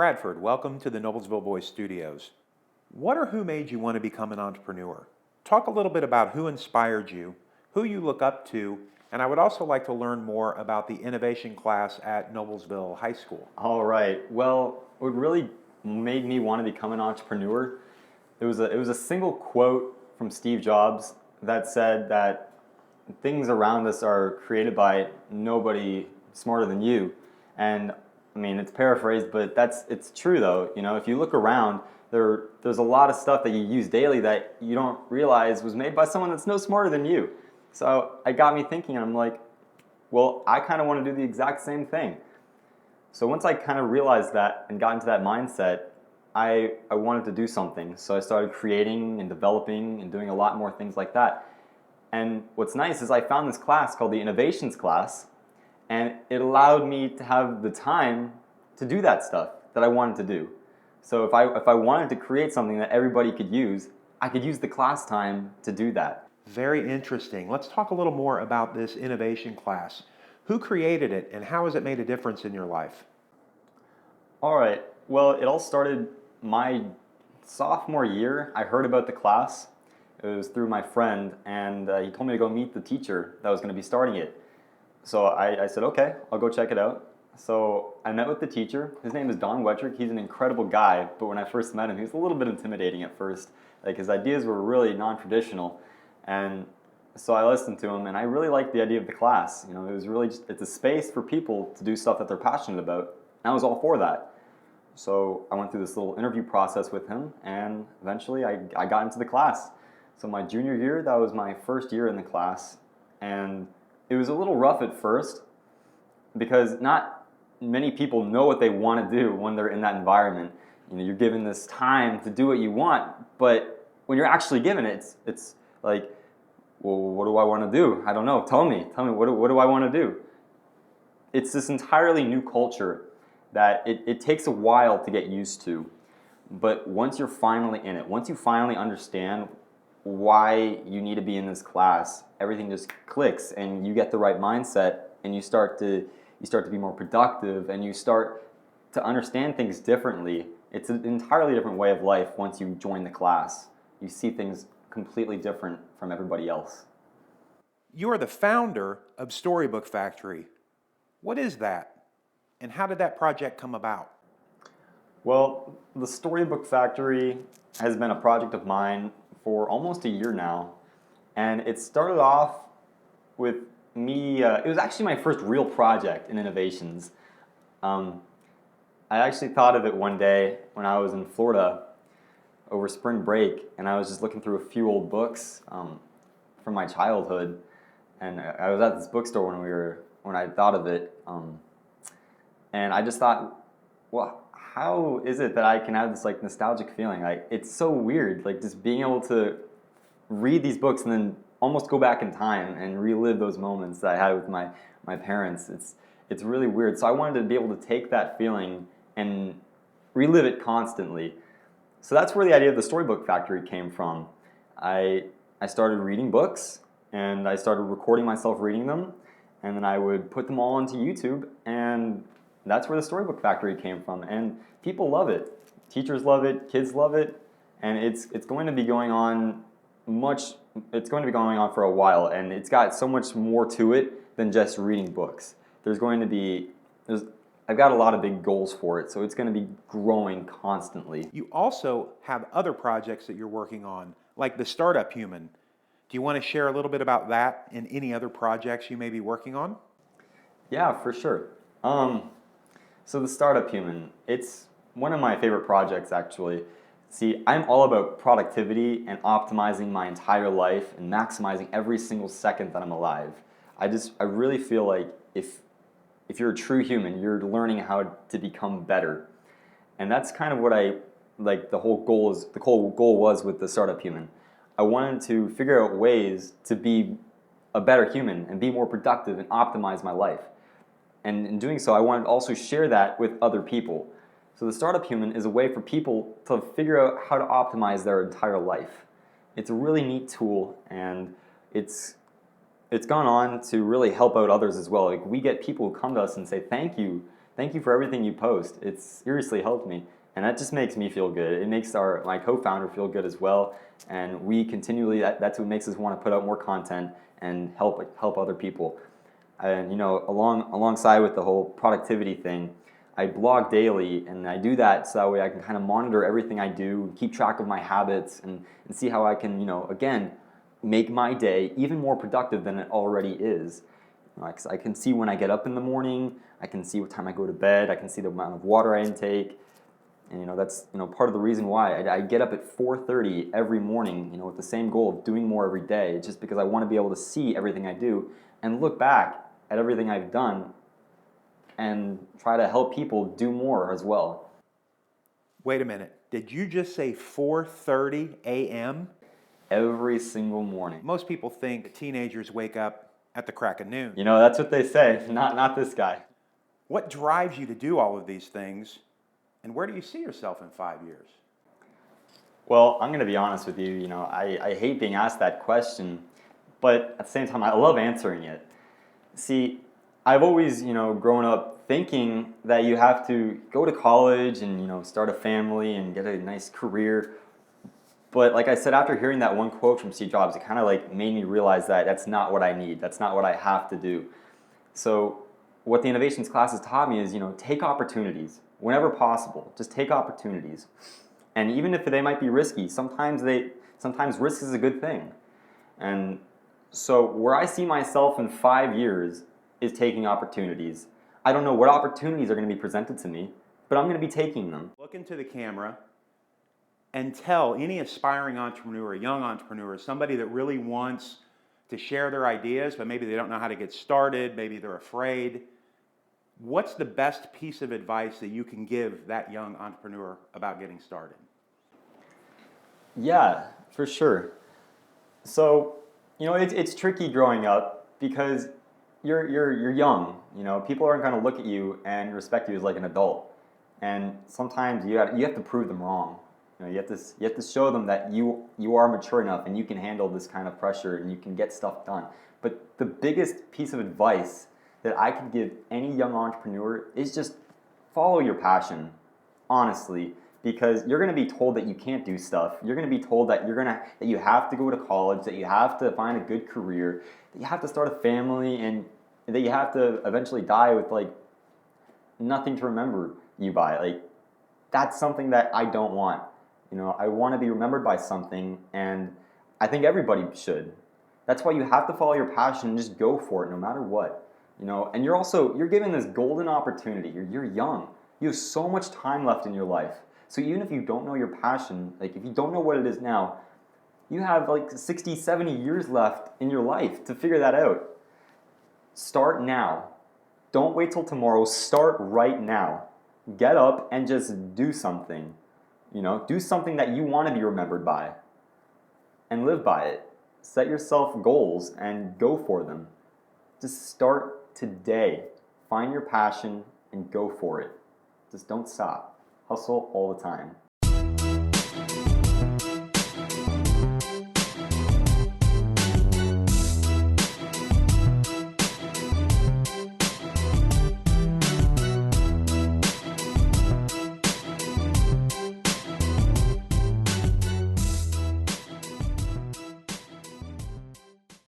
Bradford. Welcome to the Noblesville Boys Studios. What or who made you want to become an entrepreneur? Talk a little bit about who inspired you, who you look up to, and I would also like to learn more about the innovation class at Noblesville High School. All right. Well, what really made me want to become an entrepreneur, it was a single quote from Steve Jobs that said that things around us are created by nobody smarter than you. And I mean, it's paraphrased, but it's true though. You know, if you look around, there's a lot of stuff that you use daily that you don't realize was made by someone that's no smarter than you. So it got me thinking, and I'm like, well, I kind of want to do the exact same thing. So once I kind of realized that and got into that mindset, I wanted to do something. So I started creating and developing and doing a lot more things like that. And what's nice is I found this class called the Innovations class, and it allowed me to have the time to do that stuff that I wanted to do. So if I wanted to create something that everybody could use, I could use the class time to do that. Very interesting. Let's talk a little more about this innovation class. Who created it and how has it made a difference in your life? All right. Well, it all started my sophomore year. I heard about the class. It was through my friend, and he told me to go meet the teacher that was going to be starting it. So I said, okay, I'll go check it out. So I met with the teacher. His name is Don Wettrick. He's an incredible guy, but when I first met him, he was a little bit intimidating at first. Like, his ideas were really non-traditional, and so I listened to him, and I really liked the idea of the class. You know, it was really just, it's a space for people to do stuff that they're passionate about, and I was all for that. So I went through this little interview process with him, and eventually I got into the class. So my junior year, that was my first year in the class, and it was a little rough at first because not many people know what they want to do when they're in that environment. You know, you're given this time to do what you want, but when you're actually given it, it's like, well, what do I want to do? I don't know. Tell me, what do I want to do? It's this entirely new culture that it takes a while to get used to. But once you're finally in it, once you finally understand why you need to be in this class, everything just clicks and you get the right mindset and you start to be more productive and you start to understand things differently. It's an entirely different way of life once you join the class. You see things completely different from everybody else. You are the founder of Storybook Factory. What is that? And how did that project come about? Well, the Storybook Factory has been a project of mine for almost a year now, and it started off with me, it was actually my first real project in innovations. I actually thought of it one day when I was in Florida over spring break, and I was just looking through a few old books from my childhood, and I was at this bookstore when I thought of it, and I just thought, well, how is it that I can have this like nostalgic feeling? Like, it's so weird, like just being able to read these books and then almost go back in time and relive those moments that I had with my parents. It's really weird. So I wanted to be able to take that feeling and relive it constantly. So that's where the idea of the Storybook Factory came from. I started reading books and I started recording myself reading them, and then I would put them all onto YouTube, and that's where the Storybook Factory came from. And people love it. Teachers love it, kids love it, and it's going to be going on for a while, and it's got so much more to it than just reading books. I've got a lot of big goals for it, so it's going to be growing constantly. You also have other projects that you're working on, like the Startup Human. Do you want to share a little bit about that and any other projects you may be working on? Yeah, for sure. So the Startup Human, it's one of my favorite projects actually. See, I'm all about productivity and optimizing my entire life and maximizing every single second that I'm alive. I really feel like if you're a true human, you're learning how to become better. And that's kind of what the whole goal was with the Startup Human. I wanted to figure out ways to be a better human and be more productive and optimize my life. And in doing so, I wanted to also share that with other people. So the Startup Human is a way for people to figure out how to optimize their entire life. It's a really neat tool, and it's gone on to really help out others as well. Like, we get people who come to us and say, thank you Thank you for everything you post. It's seriously helped me. And that just makes me feel good. It makes my co-founder feel good as well. And we continually, that's what makes us want to put out more content and help other people. And alongside with the whole productivity thing, I blog daily, and I do that so that way I can kind of monitor everything I do, keep track of my habits, and see how I can, again, make my day even more productive than it already is. I can see when I get up in the morning, I can see what time I go to bed, I can see the amount of water I intake, and that's part of the reason why I get up at 4:30 every morning, with the same goal of doing more every day, just because I want to be able to see everything I do and look back at everything I've done and try to help people do more as well. Wait a minute. Did you just say 4:30 a.m.? Every single morning. Most people think teenagers wake up at the crack of noon. That's what they say. Not this guy. What drives you to do all of these things, and where do you see yourself in 5 years? Well, I'm going to be honest with you. I hate being asked that question, but at the same time, I love answering it. See, I've always, grown up thinking that you have to go to college and, start a family and get a nice career. But like I said, after hearing that one quote from Steve Jobs, it kind of made me realize that that's not what I need. That's not what I have to do. So what the innovations class has taught me is, take opportunities whenever possible. Just take opportunities. And even if they might be risky, sometimes risk is a good thing. And so where I see myself in 5 years is taking opportunities. I don't know what opportunities are going to be presented to me, but I'm going to be taking them. Look into the camera and tell any aspiring entrepreneur, young entrepreneur, somebody that really wants to share their ideas, but maybe they don't know how to get started, maybe they're afraid. What's the best piece of advice that you can give that young entrepreneur about getting started? Yeah, for sure. So, it's tricky growing up because you're young. People aren't going to look at you and respect you as like an adult. And sometimes you have to prove them wrong. You have to show them that you are mature enough and you can handle this kind of pressure and you can get stuff done. But the biggest piece of advice that I could give any young entrepreneur is just follow your passion, honestly, because you're going to be told that you can't do stuff. You're going to be told that that you have to go to college, that you have to find a good career, that you have to start a family, and that you have to eventually die with nothing to remember you by. That's something that I don't want. I want to be remembered by something, and I think everybody should. That's why you have to follow your passion and just go for it no matter what. And you're given this golden opportunity. You're young. You have so much time left in your life. So even if you don't know your passion, if you don't know what it is now, you have 60, 70 years left in your life to figure that out. Start now. Don't wait till tomorrow. Start right now. Get up and just do something. Do something that you want to be remembered by and live by it. Set yourself goals and go for them. Just start today. Find your passion and go for it. Just don't stop. Hustle all the time.